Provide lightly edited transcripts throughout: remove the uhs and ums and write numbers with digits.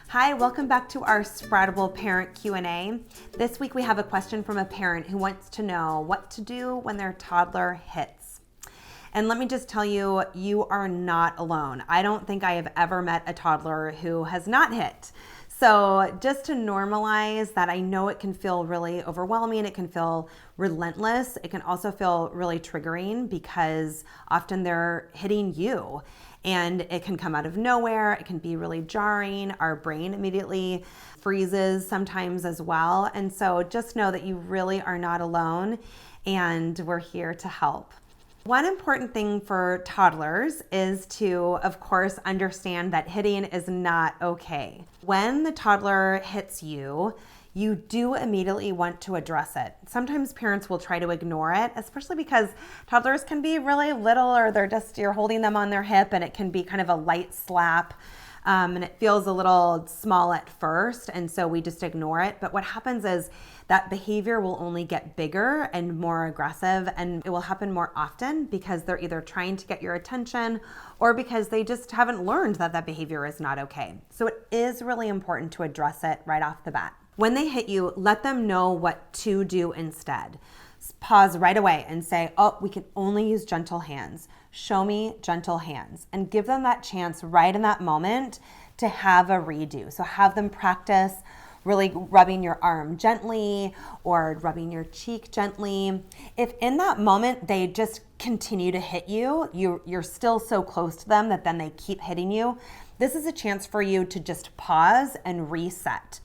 Hi, welcome back to our Sproutable Parent Q&A. This week we have a question from a parent who wants to know what to do when their toddler hits. And let me just tell you, you are not alone. I don't think I have ever met a toddler who has not hit. So just to normalize that, I know it can feel really overwhelming. It can feel relentless. It can also feel really triggering because often they're hitting you and it can come out of nowhere. It can be really jarring. Our brain immediately freezes sometimes as well. And so just know that you really are not alone and we're here to help. One important thing for toddlers is to, of course, understand that hitting is not okay. When the toddler hits you, you do immediately want to address it. Sometimes parents will try to ignore it, especially because toddlers can be really little or you're holding them on their hip and it can be kind of a light slap. And it feels a little small at first, and so we just ignore it. But what happens is that behavior will only get bigger and more aggressive, and it will happen more often because they're either trying to get your attention or because they just haven't learned that that behavior is not okay. So it is really important to address it right off the bat. When they hit you, let them know what to do instead. Pause right away and say, oh, we can only use gentle hands. Show me gentle hands, and give them that chance right in that moment to have a redo. So have them practice really rubbing your arm gently or rubbing your cheek gently. If in that moment they just continue to hit you, you're still so close to them that then they keep hitting you, this is a chance for you to just pause and reset.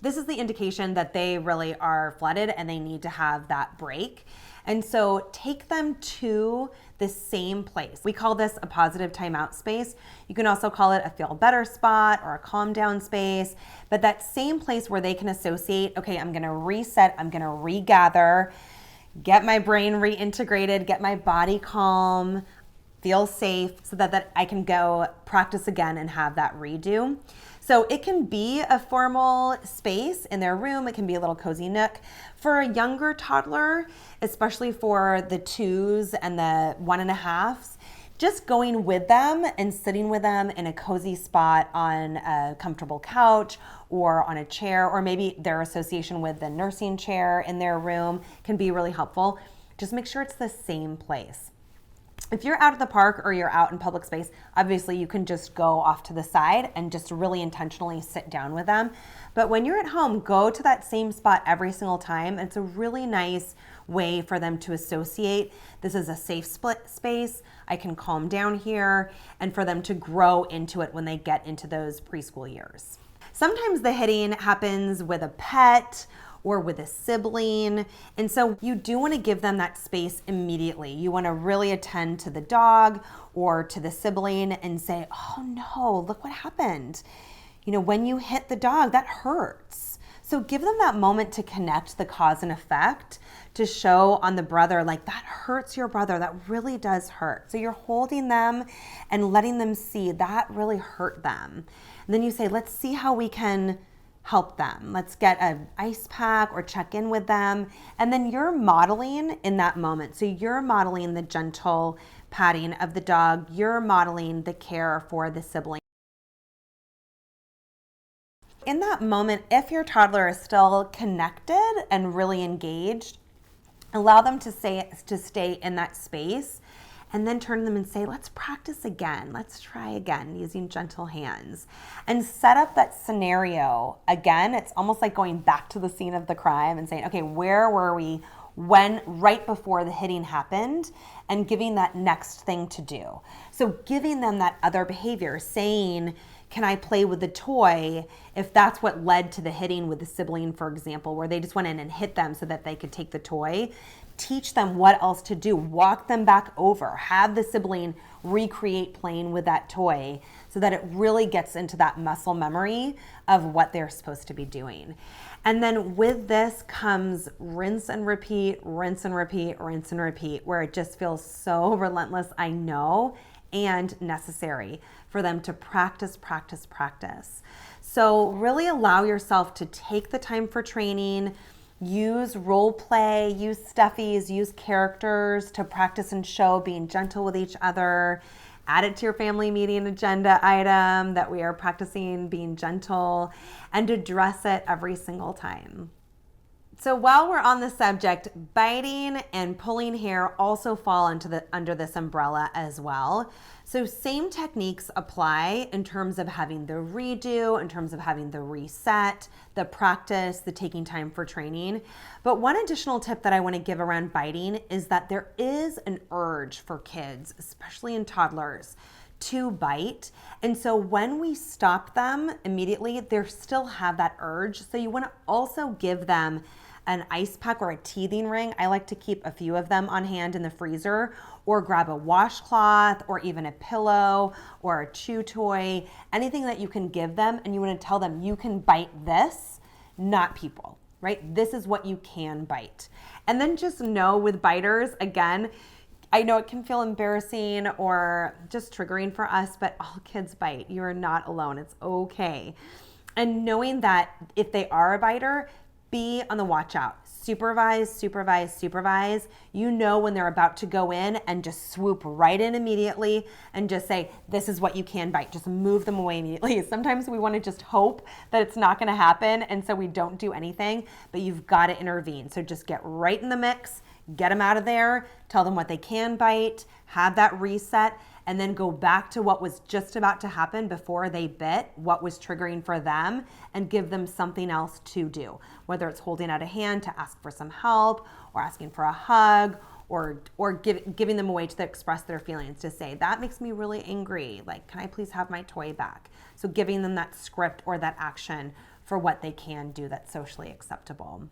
This is the indication that they really are flooded and they need to have that break. And so take them to the same place. We call this a positive timeout space. You can also call it a feel better spot or a calm down space, but that same place where they can associate, okay, I'm gonna reset, I'm gonna regather, get my brain reintegrated, get my body calm, feel safe so that I can go practice again and have that redo. So it can be a formal space in their room. It can be a little cozy nook. For a younger toddler, especially for the 2s and the 1.5s, just going with them and sitting with them in a cozy spot on a comfortable couch or on a chair, or maybe their association with the nursing chair in their room can be really helpful. Just make sure it's the same place. If you're out at the park or you're out in public space, obviously you can just go off to the side and just really intentionally sit down with them. But when you're at home, go to that same spot every single time. It's a really nice way for them to associate. This is a safe split space. I can calm down here, and for them to grow into it when they get into those preschool years. Sometimes the hitting happens with a pet or with a sibling. And so you do want to give them that space immediately. You want to really attend to the dog or to the sibling and say, oh no, look what happened. You know, when you hit the dog, that hurts. So give them that moment to connect the cause and effect, to show on the brother, like, that hurts your brother, that really does hurt. So you're holding them and letting them see that really hurt them. And then you say, let's see how we can help them. Let's get an ice pack or check in with them. And then you're modeling in that moment. So you're modeling the gentle patting of the dog. You're modeling the care for the sibling. In that moment, if your toddler is still connected and really engaged, allow them to stay in that space, and then turn them and say, let's practice again. Let's try again using gentle hands, and set up that scenario again. It's almost like going back to the scene of the crime and saying, okay, where were we right before the hitting happened, and giving that next thing to do. So giving them that other behavior, saying, can I play with the toy? If that's what led to the hitting with the sibling, for example, where they just went in and hit them so that they could take the toy, teach them what else to do. Walk them back over. Have the sibling recreate playing with that toy so that it really gets into that muscle memory of what they're supposed to be doing. And then with this comes rinse and repeat, rinse and repeat, rinse and repeat, where it just feels so relentless, I know, and necessary for them to practice, practice, practice. So really allow yourself to take the time for training, use role play, use stuffies, use characters to practice and show being gentle with each other, Add it to your family meeting agenda item that we are practicing being gentle, and address it every single time. So while we're on the subject, biting and pulling hair also fall under this umbrella as well. So same techniques apply in terms of having the redo, in terms of having the reset, the practice, the taking time for training. But one additional tip that I want to give around biting is that there is an urge for kids, especially in toddlers, to bite. And so when we stop them immediately, they still have that urge. So you want to also give them an ice pack or a teething ring. I like to keep a few of them on hand in the freezer, or grab a washcloth or even a pillow or a chew toy, anything that you can give them, and you want to tell them you can bite this, not people, right? This is what you can bite. And then just know with biters, again, I know it can feel embarrassing or just triggering for us, but all kids bite. You are not alone. It's okay. And knowing that if they are a biter, be on the watch out. Supervise, supervise, supervise. You know when they're about to go in, and just swoop right in immediately and just say, this is what you can bite. Just move them away immediately. Sometimes we want to just hope that it's not going to happen, and so we don't do anything, but you've got to intervene. So just get right in the mix, get them out of there, tell them what they can bite, have that reset, and then go back to what was just about to happen before they bit, what was triggering for them, and give them something else to do. Whether it's holding out a hand to ask for some help, or asking for a hug, or giving them a way to express their feelings, to say, that makes me really angry. Like, can I please have my toy back? So giving them that script or that action for what they can do that's socially acceptable.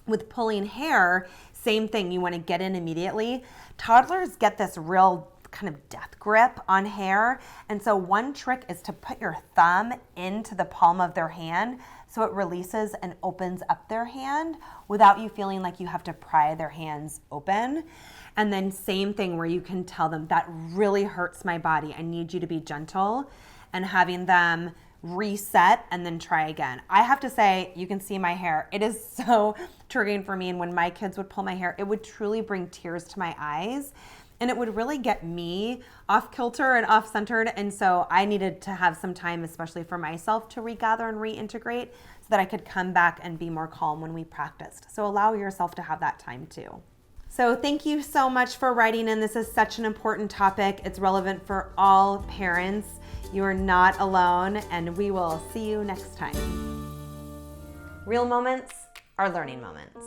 With pulling hair, same thing. You want to get in immediately. Toddlers get this real kind of death grip on hair. And so one trick is to put your thumb into the palm of their hand so it releases and opens up their hand without you feeling like you have to pry their hands open. And then same thing where you can tell them, that really hurts my body. I need you to be gentle, and having them reset and then try again. I have to say, you can see my hair. It is so triggering for me. And when my kids would pull my hair, it would truly bring tears to my eyes. And it would really get me off kilter and off centered. And so I needed to have some time, especially for myself, to regather and reintegrate so that I could come back and be more calm when we practiced. So allow yourself to have that time too. So thank you so much for writing in. This is such an important topic. It's relevant for all parents. You are not alone, and we will see you next time. Real moments are learning moments.